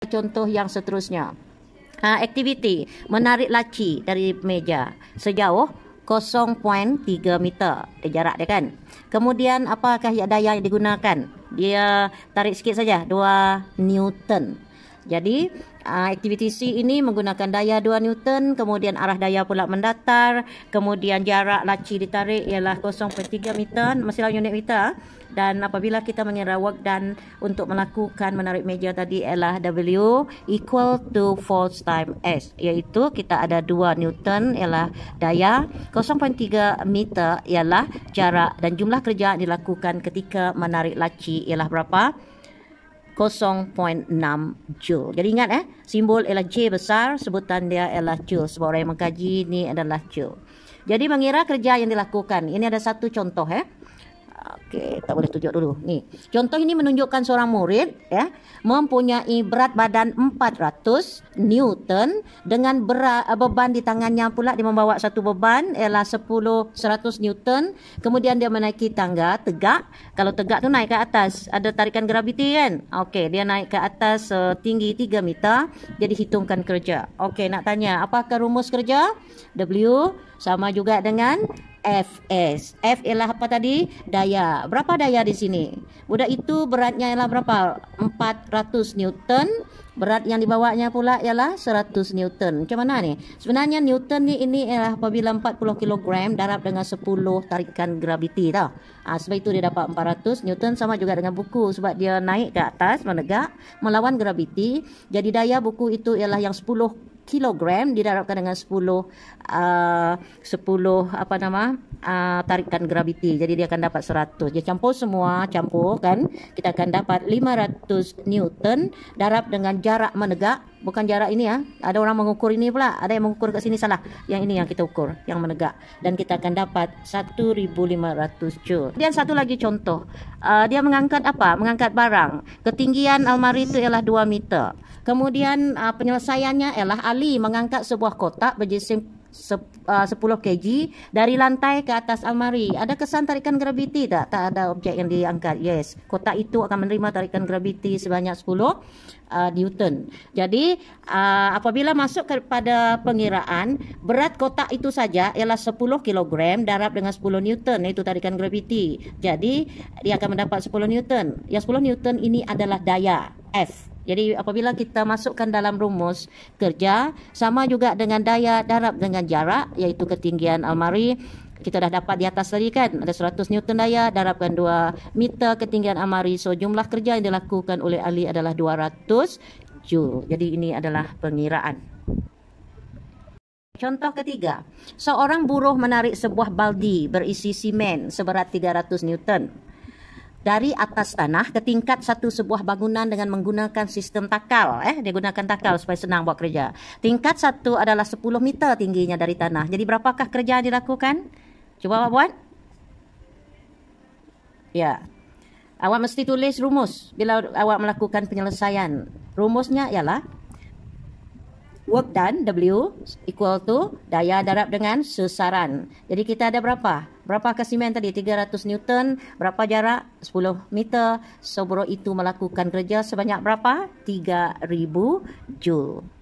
Contoh yang seterusnya. Aktiviti menarik laci dari meja sejauh 0.3 meter jarak dia kan. Kemudian apakah daya yang digunakan? Dia tarik sikit saja 2 Newton. Jadi aktiviti C ini menggunakan daya 2 Newton, kemudian arah daya pula mendatar, kemudian jarak laci ditarik ialah 0.3 meter, masih dalam unit meter. Dan apabila kita mengira work done untuk melakukan menarik meja tadi ialah W equal to force times S, iaitu kita ada 2 Newton ialah daya, 0.3 meter ialah jarak, dan jumlah kerja yang dilakukan ketika menarik laci ialah berapa? 0.6 Joule. Jadi ingat simbol ialah J besar, sebutan dia ialah Joule. Sebab orang yang mengkaji ni adalah Joule. Jadi mengira kerja yang dilakukan. Ini ada satu contoh Okey, tak boleh tunjuk dulu. Ni. Contoh ini menunjukkan seorang murid mempunyai berat badan 400 Newton dengan beban di tangannya pula dia membawa satu beban ialah 100 Newton. Kemudian dia menaiki tangga tegak. Kalau tegak tu naik ke atas, ada tarikan graviti kan? Okey, dia naik ke atas tinggi 3 meter. Jadi hitungkan kerja. Okey, nak tanya, apakah rumus kerja? W sama juga dengan Fs. F ialah apa tadi? Daya. Berapa daya di sini? Budak itu beratnya ialah berapa? 400 Newton. Berat yang dibawanya pula ialah 100 Newton. Macam mana ni? Sebenarnya Newton ni ini ialah apabila 40 kg darab dengan 10 tarikan graviti tau. Sebab itu dia dapat 400 Newton, sama juga dengan buku. Sebab dia naik ke atas, menegak, melawan graviti. Jadi daya buku itu ialah yang 10 kilogram didarabkan dengan 10 tarikan graviti. Jadi dia akan dapat 100. Dia campur semua, campur kan. Kita akan dapat 500 Newton darab dengan jarak menegak. Bukan jarak ini Ada orang mengukur ini pula. Ada yang mengukur kat sini salah. Yang ini yang kita ukur, yang menegak. Dan kita akan dapat 1500 Joule. Kemudian satu lagi contoh. Dia mengangkat apa? Mengangkat barang. Ketinggian almari itu ialah 2 meter. Kemudian penyelesaiannya ialah Ali mengangkat sebuah kotak berjisim 10 kg dari lantai ke atas almari. Ada kesan tarikan graviti tak? Tak ada objek yang diangkat. Yes. Kotak itu akan menerima tarikan graviti sebanyak 10 Newton. Jadi apabila masuk kepada pengiraan, berat kotak itu saja ialah 10 kg darab dengan 10 Newton, iaitu tarikan graviti. Jadi dia akan mendapat 10 Newton. Yang 10 Newton ini adalah daya F. Jadi apabila kita masukkan dalam rumus kerja, sama juga dengan daya darab dengan jarak, iaitu ketinggian almari. Kita dah dapat di atas tadi kan, ada 100 Newton daya, darabkan 2 meter ketinggian almari. So jumlah kerja yang dilakukan oleh Ali adalah 200 Joule. Jadi ini adalah pengiraan. Contoh ketiga, seorang buruh menarik sebuah baldi berisi simen seberat 300 Newton dari atas tanah ke tingkat satu sebuah bangunan dengan menggunakan sistem takal. Dia gunakan takal supaya senang buat kerja. Tingkat satu adalah 10 meter tingginya dari tanah. Jadi berapakah kerja yang dilakukan? Cuba awak buat. Ya. Awak mesti tulis rumus bila awak melakukan penyelesaian. Rumusnya ialah work done, W equal to daya darab dengan sesaran. Jadi kita ada berapa? Berapa kesimen tadi? 300 Newton. Berapa jarak? 10 meter. So buruh itu melakukan kerja sebanyak berapa? 3000 Joule.